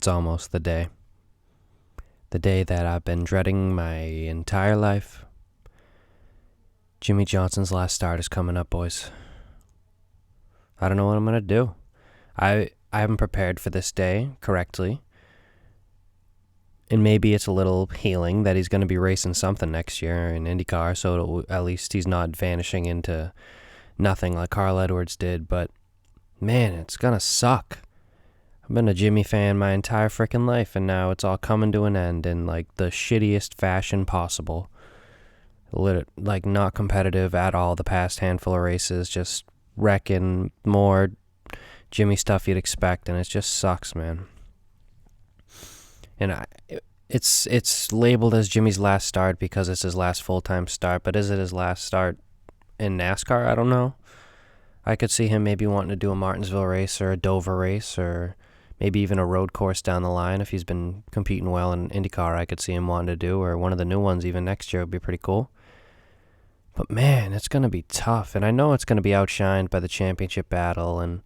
It's almost the day. The day that I've been dreading my entire life. Jimmie Johnson's last start is coming up, boys. I don't know what I'm going to do. I haven't prepared for this day correctly. And maybe it's a little healing that he's going to be racing something next year in IndyCar, so at least he's not vanishing into nothing like Carl Edwards did. But, man, it's going to suck. I've been a Jimmie fan my entire freaking life, and now it's all coming to an end in, like, the shittiest fashion possible. Like, not competitive at all the past handful of races, just wrecking more Jimmie stuff you'd expect, and it just sucks, man. And it's labeled as Jimmie's last start because it's his last full-time start, but is it his last start in NASCAR? I don't know. I could see him maybe wanting to do a Martinsville race or a Dover race or maybe even a road course down the line if he's been competing well in IndyCar. I could see him wanting to do, or one of the new ones even next year would be pretty cool. But man, it's going to be tough, and I know it's going to be outshined by the championship battle, and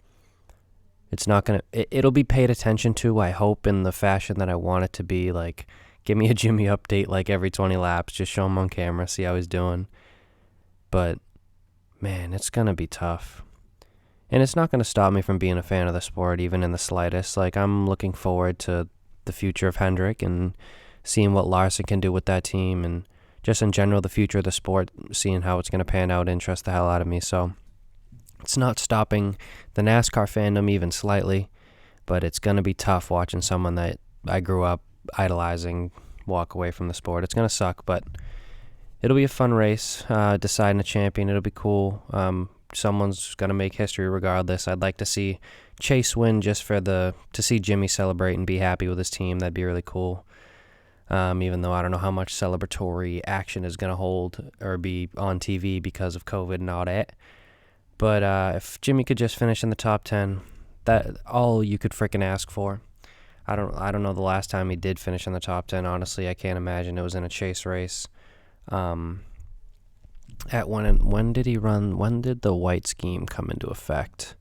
it's not going to, it'll be paid attention to, I hope, in the fashion that I want it to be. Like, give me a Jimmie update like every 20 laps, just show him on camera, see how he's doing. But man, it's going to be tough. And it's not going to stop me from being a fan of the sport, even in the slightest. Like, I'm looking forward to the future of Hendrick and seeing what Larson can do with that team, and just in general, the future of the sport, seeing how it's going to pan out, interests the hell out of me. So it's not stopping the NASCAR fandom even slightly, but it's going to be tough watching someone that I grew up idolizing walk away from the sport. It's going to suck, but it'll be a fun race, deciding a champion. It'll be cool. Someone's going to make history regardless. I'd like to see Chase win just to see Jimmie celebrate and be happy with his team. That'd be really cool. Even though I don't know how much celebratory action is going to hold or be on TV because of COVID and all that. But if Jimmie could just finish in the top 10, that all you could freaking ask for. I don't know the last time he did finish in the top 10. Honestly, I can't imagine. It was in a chase race. When did he run? When did the white scheme come into effect?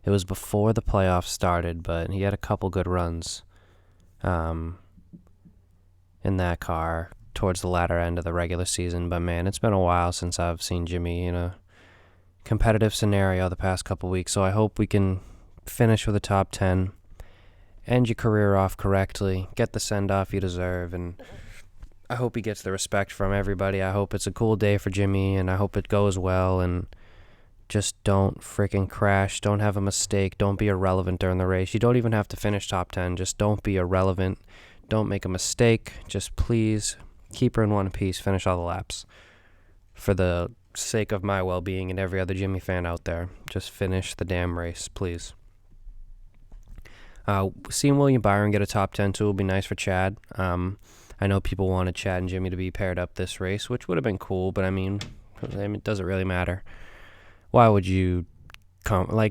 It was before the playoffs started, but he had a couple good runs in that car towards the latter end of the regular season. But man, it's been a while since I've seen Jimmie in a competitive scenario the past couple weeks, so I hope we can finish with a top 10, end your career off correctly, get the send-off you deserve, and I hope he gets the respect from everybody. I hope it's a cool day for Jimmie, and I hope it goes well, and just don't freaking crash, don't have a mistake, don't be irrelevant during the race. You don't even have to finish top 10, just don't be irrelevant, don't make a mistake, just please keep her in one piece, finish all the laps. For the sake of my well-being and every other Jimmie fan out there, just finish the damn race, please. Seeing William Byron get a top 10 too will be nice for Chad. I know people wanted Chad and Jimmie to be paired up this race, which would have been cool, but I mean, it doesn't really matter. Why would you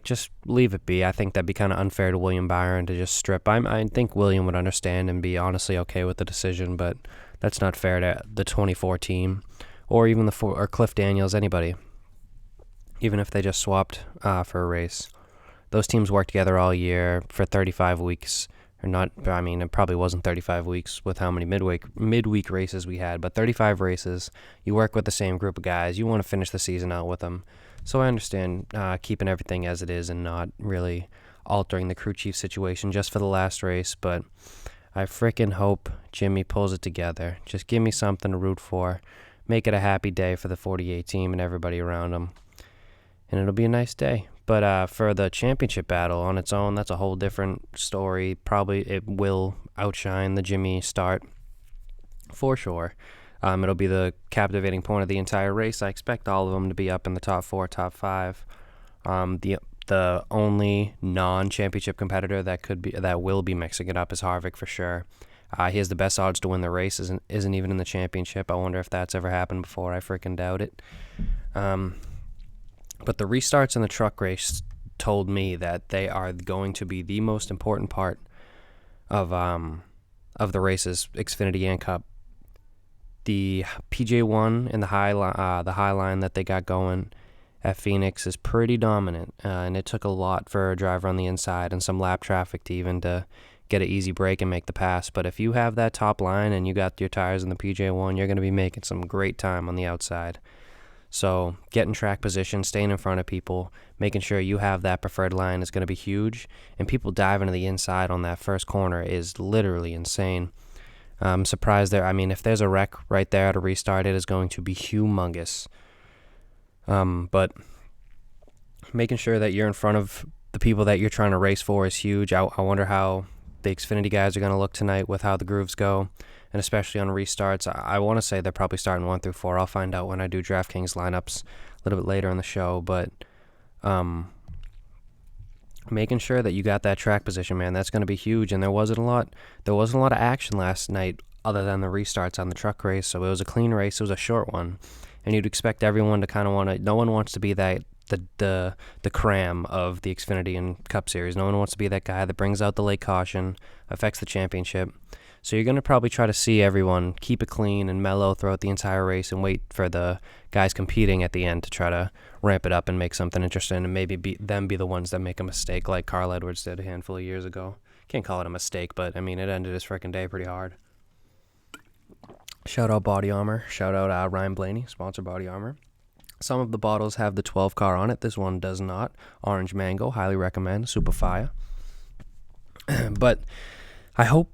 just leave it be? I think that'd be kind of unfair to William Byron to just strip. I think William would understand and be honestly okay with the decision, but that's not fair to the 24 team. Or even or Cliff Daniels, anybody. Even if they just swapped for a race. Those teams worked together all year for 35 weeks. Or not, I mean, it probably wasn't 35 weeks with how many midweek races we had, but 35 races. You work with the same group of guys. You want to finish the season out with them. So I understand keeping everything as it is and not really altering the crew chief situation just for the last race, but I freaking hope Jimmie pulls it together. Just give me something to root for. Make it a happy day for the 48 team and everybody around them. And it'll be a nice day. But for the championship battle on its own, that's a whole different story. Probably it will outshine the Jimmie start for sure. It'll be the captivating point of the entire race. I expect all of them to be up in the top 4, top 5. The only non-championship competitor that will be mixing it up is Harvick for sure. He has the best odds to win the race, isn't even in the championship. I wonder if that's ever happened before. I freaking doubt it. But the restarts in the truck race told me that they are going to be the most important part of the races, Xfinity and Cup. The PJ1 and the high line that they got going at Phoenix is pretty dominant, and it took a lot for a driver on the inside and some lap traffic to even to get an easy break and make the pass. But if you have that top line and you got your tires in the PJ1, you're going to be making some great time on the outside. So getting track position, staying in front of people, making sure you have that preferred line is going to be huge. And people diving to the inside on that first corner is literally insane. I'm surprised there. I mean, if there's a wreck right there at a restart, it is going to be humongous. But making sure that you're in front of the people that you're trying to race for is huge. I wonder how the Xfinity guys are going to look tonight with how the grooves go, and especially on restarts. I want to say they're probably starting 1 through 4. I'll find out when I do DraftKings lineups a little bit later in the show. But making sure that you got that track position, man, that's going to be huge. And there wasn't a lot of action last night other than the restarts on the truck race. So it was a clean race. It was a short one, and you'd expect everyone to kind of want to. No one wants to be that the cram of the Xfinity and Cup Series. No one wants to be that guy that brings out the late caution, affects the championship. So you're going to probably try to see everyone keep it clean and mellow throughout the entire race and wait for the guys competing at the end to try to ramp it up and make something interesting and maybe be the ones that make a mistake like Carl Edwards did a handful of years ago. Can't call it a mistake, but I mean, it ended his freaking day pretty hard. Shout out Body Armor. Shout out Ryan Blaney, sponsor Body Armor. Some of the bottles have the 12 car on it. This one does not. Orange Mango, highly recommend. Super fire. But I hope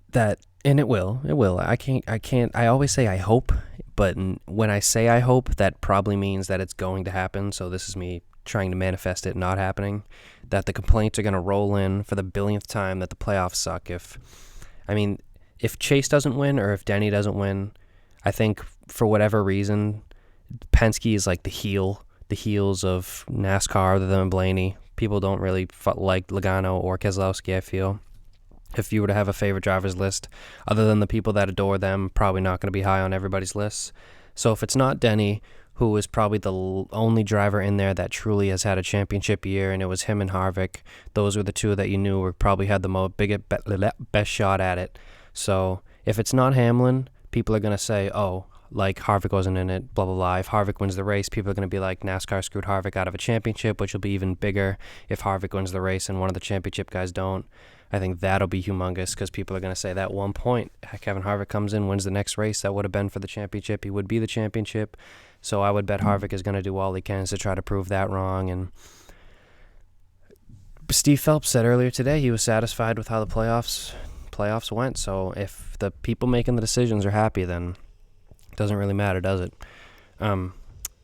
that, and it will. I always say I hope, but when I say I hope, that probably means that it's going to happen. So this is me trying to manifest it not happening. That the complaints are going to roll in for the billionth time that the playoffs suck. If Chase doesn't win or if Denny doesn't win, I think for whatever reason, Penske is like the heels of NASCAR other than Blaney. People don't really like Logano or Keselowski, I feel. If you were to have a favorite driver's list, other than the people that adore them, probably not going to be high on everybody's list. So if it's not Denny, who is probably the only driver in there that truly has had a championship year, and it was him and Harvick, those were the two that you knew were probably had the best shot at it. So if it's not Hamlin, people are going to say, oh, like Harvick wasn't in it, blah, blah, blah. If Harvick wins the race, people are going to be like, NASCAR screwed Harvick out of a championship, which will be even bigger if Harvick wins the race and one of the championship guys don't. I think that'll be humongous because people are going to say that one point Kevin Harvick comes in, wins the next race, that would have been for the championship. He would be the championship. So I would bet Harvick is going to do all he can to try to prove that wrong. And Steve Phelps said earlier today he was satisfied with how the playoffs went. So if the people making the decisions are happy, then it doesn't really matter, does it?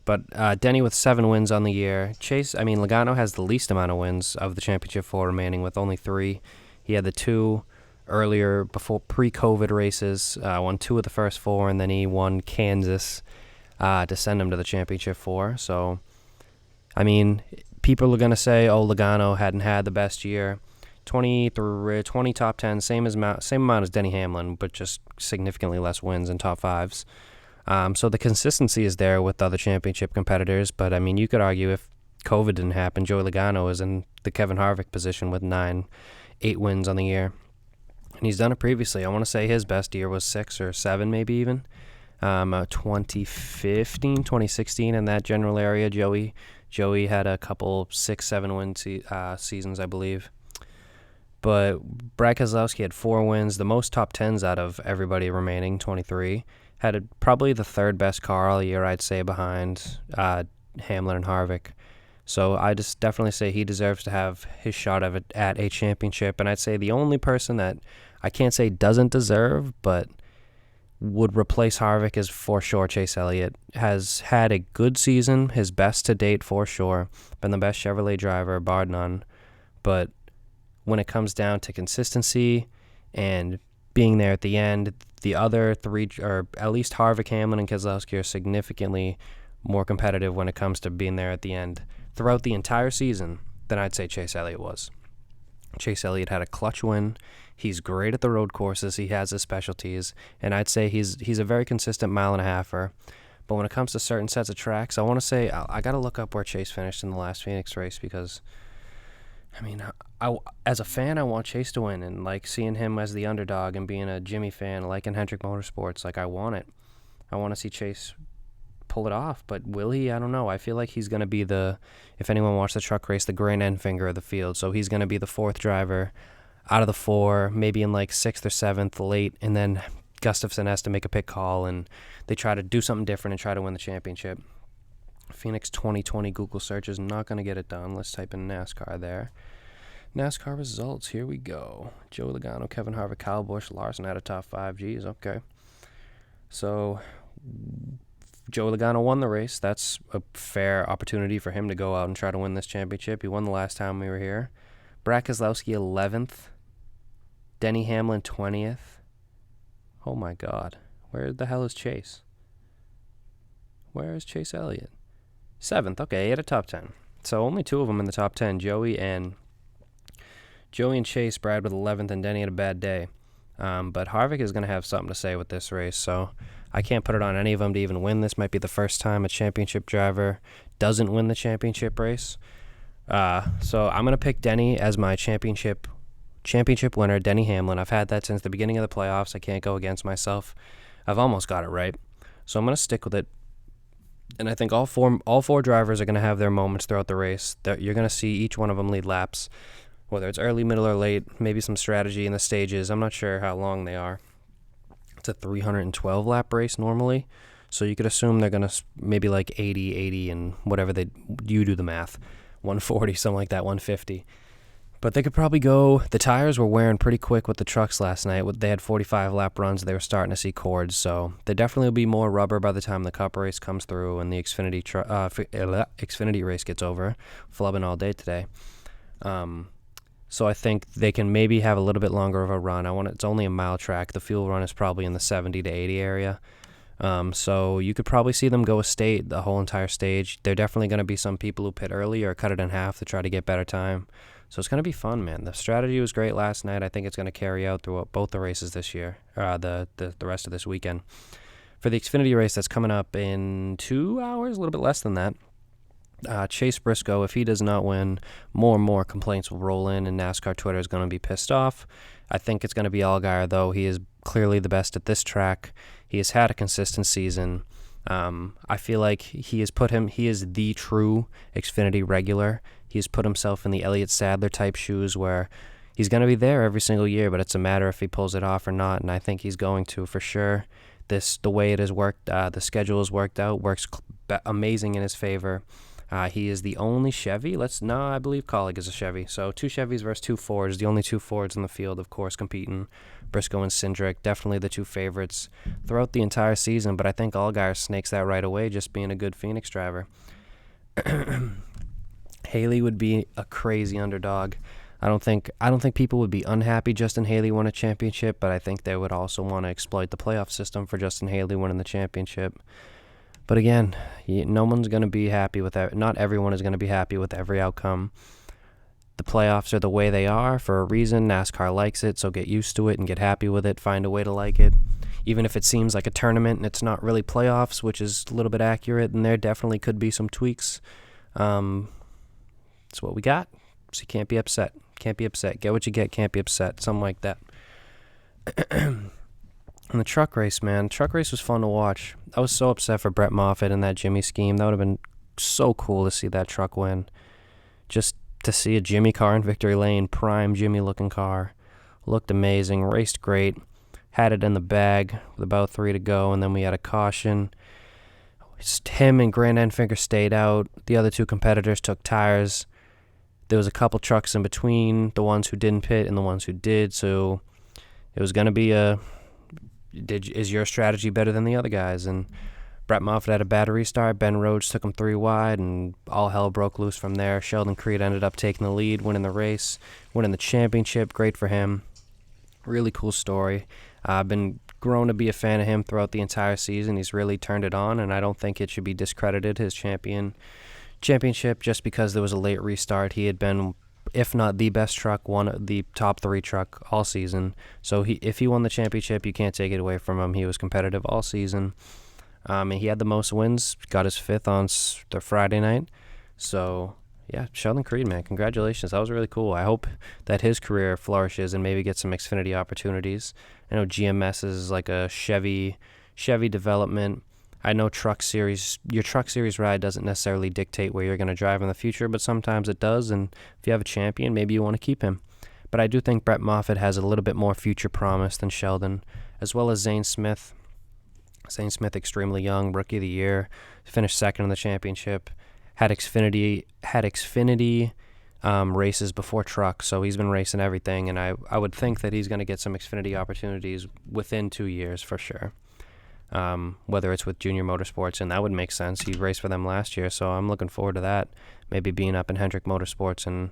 But Denny with 7 wins on the year. Logano has the least amount of wins of the championship 4 remaining with only 3. He had the 2 earlier before pre-COVID races, won 2 of the first 4, and then he won Kansas to send him to the championship 4. So, I mean, people are going to say, oh, Logano hadn't had the best year. 20 top 10, same amount as Denny Hamlin, but just significantly less wins in top 5s. So the consistency is there with other championship competitors, but I mean, you could argue if COVID didn't happen, Joey Logano is in the Kevin Harvick position with 8 wins on the year. And he's done it previously. I want to say his best year was 6 or 7, maybe even. 2015, 2016, in that general area. Joey had a couple 6-7 win seasons, I believe. But Brad Keselowski had 4 wins, the most top 10s out of everybody remaining, 23. Had probably the 3rd best car all year, I'd say, behind Hamlin and Harvick. So I just definitely say he deserves to have his shot of it at a championship. And I'd say the only person that I can't say doesn't deserve, but would replace Harvick is for sure Chase Elliott. Has had a good season, his best to date for sure. Been the best Chevrolet driver, bar none. But when it comes down to consistency and being there at the end, the other 3, or at least Harvick, Hamlin, and Keselowski, are significantly more competitive when it comes to being there at the end throughout the entire season than I'd say Chase Elliott was. Chase Elliott had a clutch win. He's great at the road courses. He has his specialties, and I'd say he's a very consistent mile-and-a-halfer. But when it comes to certain sets of tracks, I want to say I got to look up where Chase finished in the last Phoenix race because, I mean, as a fan, I want Chase to win, and like seeing him as the underdog and being a Jimmie fan, like in Hendrick Motorsports, like I want it. I want to see Chase pull it off, but will he? I don't know. I feel like he's going to be if anyone watched the truck race, the Grand End finger of the field. So he's going to be the 4th driver out of the 4, maybe in like 6th or 7th late, and then Gustafson has to make a pit call, and they try to do something different and try to win the championship. Phoenix 2020 Google search is not going to get it done. Let's type in NASCAR there. NASCAR results, here we go. Joe Logano, Kevin Harvick, Kyle Busch, Larson had a top 5. Geez, okay. So Joe Logano won the race. That's a fair opportunity for him to go out and try to win this championship. He won the last time we were here. Brad Keselowski 11th. Denny Hamlin 20th. Oh my God. Where the hell is Chase? Where is Chase Elliott? 7th. Okay, he had a top 10. So only 2 of them in the top 10. Joey and Chase. Brad with 11th, and Denny had a bad day. But Harvick is going to have something to say with this race, so I can't put it on any of them to even win. This might be the first time a championship driver doesn't win the championship race. So I'm going to pick Denny as my championship winner, Denny Hamlin. I've had that since the beginning of the playoffs. I can't go against myself. I've almost got it right. So I'm going to stick with it. And I think all four drivers are going to have their moments throughout the race. You're going to see each one of them lead laps, whether it's early, middle, or late, maybe some strategy in the stages. I'm not sure how long they are. It's a 312-lap race normally, so you could assume they're going to maybe like 80, and whatever you do the math, 140, something like that, 150. But they could probably go. The tires were wearing pretty quick with the trucks last night. They had 45-lap runs. They were starting to see cords, so there definitely will be more rubber by the time the Cup race comes through and the Xfinity race gets over. Flubbing all day today. So I think they can maybe have a little bit longer of a run. It's only a mile track. The fuel run is probably in the 70 to 80 area. So you could probably see them go the whole entire stage. There are definitely going to be some people who pit early or cut it in half to try to get better time. So it's going to be fun, man. The strategy was great last night. I think it's going to carry out through both the races this year, the rest of this weekend. For the Xfinity race that's coming up in 2 hours, a little bit less than that, Chase Briscoe, if he does not win, more and more complaints will roll in, and NASCAR Twitter is going to be pissed off. I think it's going to be Allgaier, though. He is clearly the best at this track. He has had a consistent season. I feel like he is the true Xfinity regular. He has put himself in the Elliott Sadler type shoes where he's going to be there every single year, but it's a matter if he pulls it off or not, and I think he's going to for sure. The way it has worked, the schedule has worked out, works amazing in his favor. He is the only Chevy. I believe Colleague is a Chevy. So 2 Chevys versus 2 Fords. The only 2 Fords in the field, of course, competing. Briscoe and Cindric, definitely the 2 favorites throughout the entire season. But I think Allgaier snakes that right away, just being a good Phoenix driver. Haley would be a crazy underdog. I don't think people would be unhappy Justin Haley won a championship, but I think they would also want to exploit the playoff system for Justin Haley winning the championship. But again, no one's going to be happy with that. Not everyone is going to be happy with every outcome. The playoffs are the way they are for a reason. NASCAR likes it, so get used to it and get happy with it. Find a way to like it. Even if it seems like a tournament and it's not really playoffs, which is a little bit accurate, and there definitely could be some tweaks. It's what we got, so you can't be upset. Can't be upset. Get what you get, can't be upset. Something like that. And the truck race, man. Truck race was fun to watch. I was so upset for Brett Moffitt and that Jimmie scheme. That would have been so cool to see that truck win. Just to see a Jimmie car in victory lane, prime Jimmie-looking car. Looked amazing, raced great. Had it in the bag with about 3 to go, and then we had a caution. Just him and Grant Enfinger stayed out. The other 2 competitors took tires. There was a couple trucks in between, the ones who didn't pit and the ones who did, so it was going to be is your strategy better than the other guys? And Brett Moffitt had a bad restart. Ben Rhodes took him 3 wide, and all hell broke loose from there. Sheldon Creed ended up taking the lead, winning the race, winning the championship. Great for him. Really cool story. I've been grown to be a fan of him throughout the entire season. He's really turned it on, and I don't think it should be discredited, his championship, just because there was a late restart. He had been, if not the best truck, one of the top 3 truck all season. So if he won the championship, you can't take it away from him. He was competitive all season. And he had the most wins, got his 5th on the Friday night. So, yeah, Sheldon Creed, man, congratulations. That was really cool. I hope that his career flourishes and maybe gets some Xfinity opportunities. I know GMS is like a Chevy development. I know your Truck Series ride doesn't necessarily dictate where you're going to drive in the future, but sometimes it does, and if you have a champion, maybe you want to keep him. But I do think Brett Moffitt has a little bit more future promise than Sheldon, as well as Zane Smith. Zane Smith, extremely young, rookie of the year, finished second in the championship, had Xfinity races before truck, so he's been racing everything, and I would think that he's going to get some Xfinity opportunities within 2 years for sure. Whether it's with Junior Motorsports, and that would make sense. He raced for them last year, so I'm looking forward to that. Maybe being up in Hendrick Motorsports in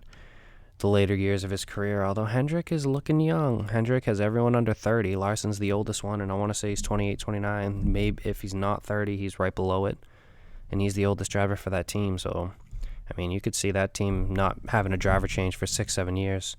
the later years of his career, although Hendrick is looking young. Hendrick has everyone under 30. Larson's the oldest one, and I want to say he's 28, 29. Maybe if he's not 30, he's right below it, and he's the oldest driver for that team, so I mean, you could see that team not having a driver change for 6-7 years.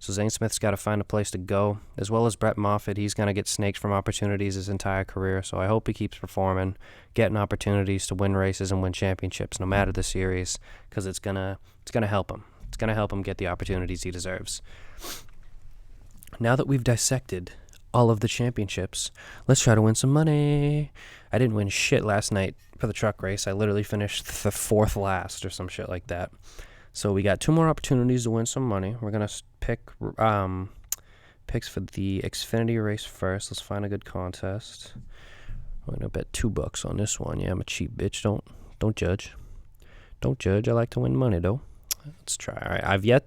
So Zane Smith's got to find a place to go, as well as Brett Moffitt. He's going to get snaked from opportunities his entire career, so I hope he keeps performing, getting opportunities to win races and win championships, no matter the series, because it's gonna help him. It's gonna help him get the opportunities he deserves. Now that we've dissected all of the championships, let's try to win some money. I didn't win shit last night for the truck race. I literally finished the 4th last or some shit like that. So we got 2 more opportunities to win some money. We're going to pick picks for the Xfinity race first. Let's find a good contest. I'm going to bet $2 on this one. Yeah, I'm a cheap bitch. Don't judge. Don't judge. I like to win money, though. Let's try. All right,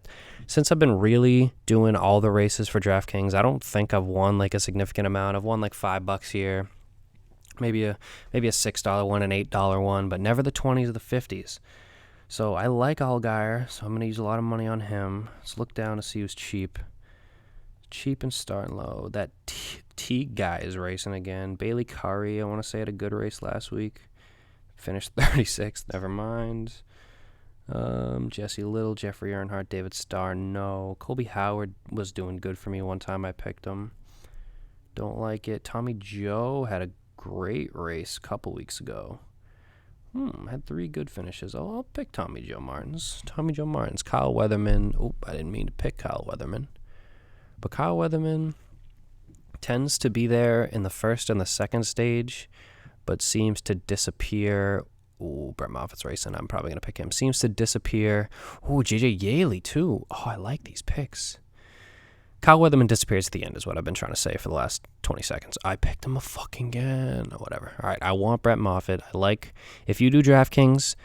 since I've been really doing all the races for DraftKings, I don't think I've won like a significant amount. I've won like $5 here. Maybe a $6 one, an $8 one, but never the 20s or the 50s. So I like Allgaier, so I'm going to use a lot of money on him. Let's look down to see who's cheap. Cheap and starting low. That Teague guy is racing again. Bailey Curry, I want to say, had a good race last week. Finished 36th, never mind. Jesse Little, Jeffrey Earnhardt, David Starr, no. Colby Howard was doing good for me one time I picked him. Don't like it. Tommy Joe had a great race a couple weeks ago. Had 3 good finishes. Oh, I'll pick Tommy Joe Martins. Kyle Weatherman. Oh, I didn't mean to pick Kyle Weatherman. But Kyle Weatherman tends to be there in the first and the second stage, but seems to disappear. Oh, Brett Moffitt's racing. I'm probably going to pick him. Seems to disappear. Oh, JJ Yaley, too. Oh, I like these picks. Kyle Weatherman disappears at the end is what I've been trying to say for the last 20 seconds. I picked him a fucking again. Whatever. All right, I want Brett Moffitt. If you do DraftKings,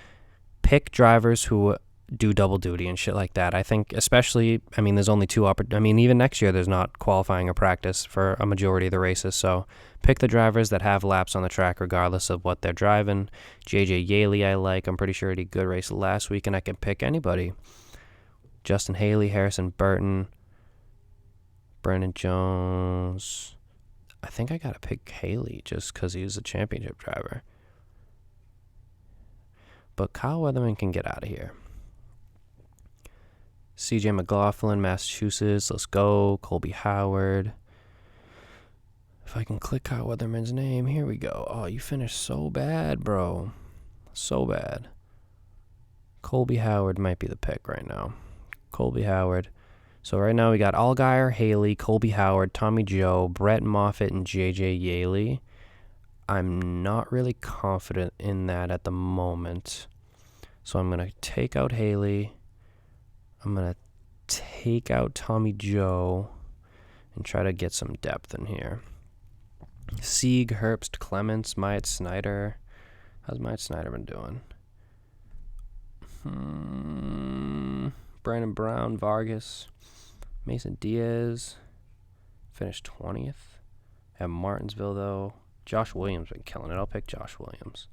pick drivers who do double duty and shit like that. I think especially, there's only 2 even next year there's not qualifying or practice for a majority of the races. So pick the drivers that have laps on the track regardless of what they're driving. JJ Yaley I like. I'm pretty sure he did a good race last week, and I can pick anybody. Justin Haley, Harrison Burton, Brandon Jones. I think I got to pick Haley just because he was a championship driver. But Kyle Weatherman can get out of here. CJ McLaughlin, Massachusetts. Let's go. Colby Howard. If I can click Kyle Weatherman's name. Here we go. Oh, you finished so bad, bro. So bad. Colby Howard might be the pick right now. Colby Howard. So right now we got Allgaier, Haley, Colby Howard, Tommy Joe, Brett Moffitt, and JJ Yaley. I'm not really confident in that at the moment. So I'm going to take out Haley. I'm going to take out Tommy Joe and try to get some depth in here. Sieg, Herbst, Clements, Myatt Snyder. How's Myatt Snyder been doing? Brandon Brown, Vargas, Mason Diaz, finished 20th. At Martinsville, though. Josh Williams been killing it. I'll pick Josh Williams.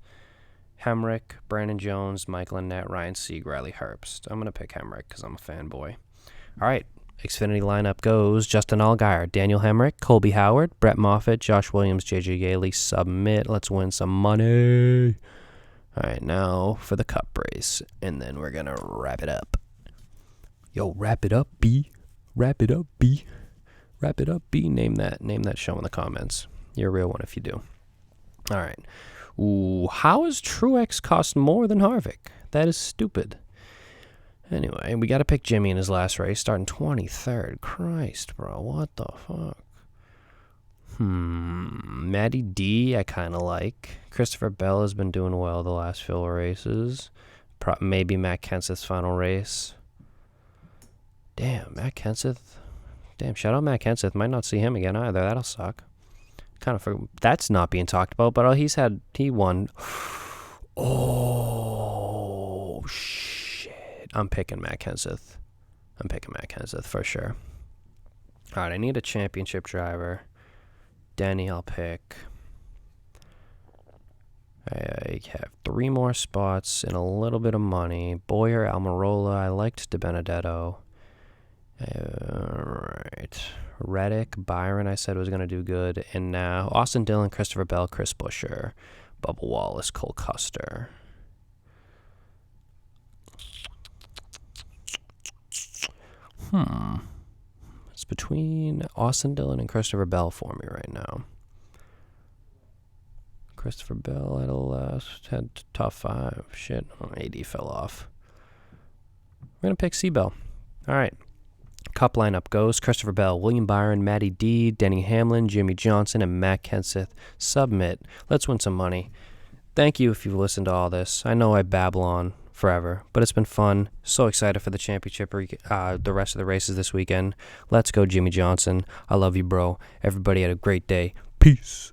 Hemrick, Brandon Jones, Michael Annett, Ryan Sieg, Riley Herbst. I'm going to pick Hemrick because I'm a fanboy. All right. Xfinity lineup goes Justin Allgaier, Daniel Hemrick, Colby Howard, Brett Moffitt, Josh Williams, JJ Yaley. Submit. Let's win some money. All right, now for the cup race, and then we're going to wrap it up. Yo, wrap it up, B. Wrap it up, B. Wrap it up, B. Name that show in the comments. You're a real one if you do. All right. Ooh, how has Truex cost more than Harvick? That is stupid. Anyway, we got to pick Jimmie in his last race, starting 23rd. Christ, bro, what the fuck? Matty D, I kind of like. Christopher Bell has been doing well the last few races. Maybe Matt Kenseth's final race. Damn, Matt Kenseth. Damn, shout out Matt Kenseth. Might not see him again either. That'll suck. Kind of that's not being talked about, but he won. Oh, shit. I'm picking Matt Kenseth. For sure. All right, I need a championship driver. Denny, I'll pick. I have 3 more spots and a little bit of money. Boyer, Almirola. I liked DiBenedetto. All right. Reddick, Byron, I said was going to do good. And now Austin Dillon, Christopher Bell, Chris Buescher, Bubba Wallace, Cole Custer. It's between Austin Dillon and Christopher Bell for me right now. Christopher Bell had top 5. Shit, AD fell off. We're going to pick C-Bell. All right. Cup lineup goes Christopher Bell, William Byron, Matty D, Denny Hamlin, Jimmie Johnson, and Matt Kenseth. Submit. Let's win some money. Thank you if you've listened to all this. I know I babble on forever, but it's been fun. So excited for the championship, the rest of the races this weekend. Let's go, Jimmie Johnson. I love you, bro. Everybody had a great day. Peace.